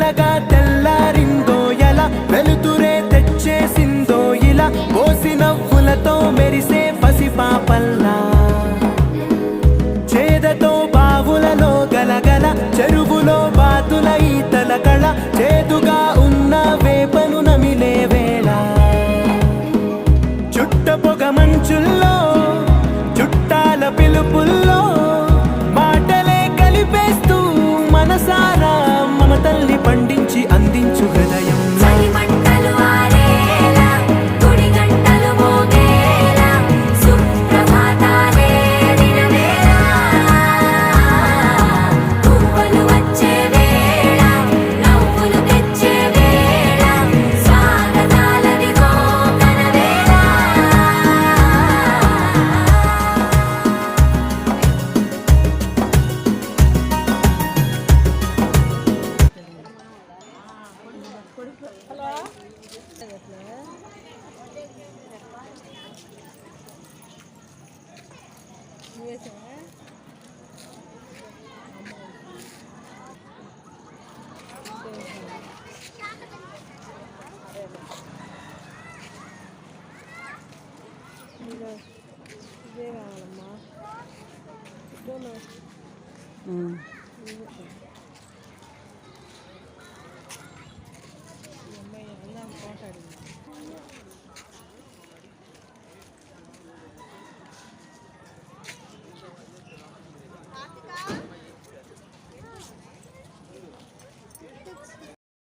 మెల్లగా తెల్లారిందో ఎలా వెలుతురే తెచ్చేసిందో ఇలా పోసి నవ్వులతో మెరిసే పసిపాపల్లా చేదతో బావులలో గలగల చెరువులో బాతుల ఈతల కళ చేదుగా ఉన్న వేపను నమిలే వేళ చుట్ట పొగ మంచుల్లో చుట్టాల పిలుపుల్లో మాటలే కలిపేస్తూ మనసారా మమతల్ని పండించి అందించు హృదయం ఇదే కావాలమ్మా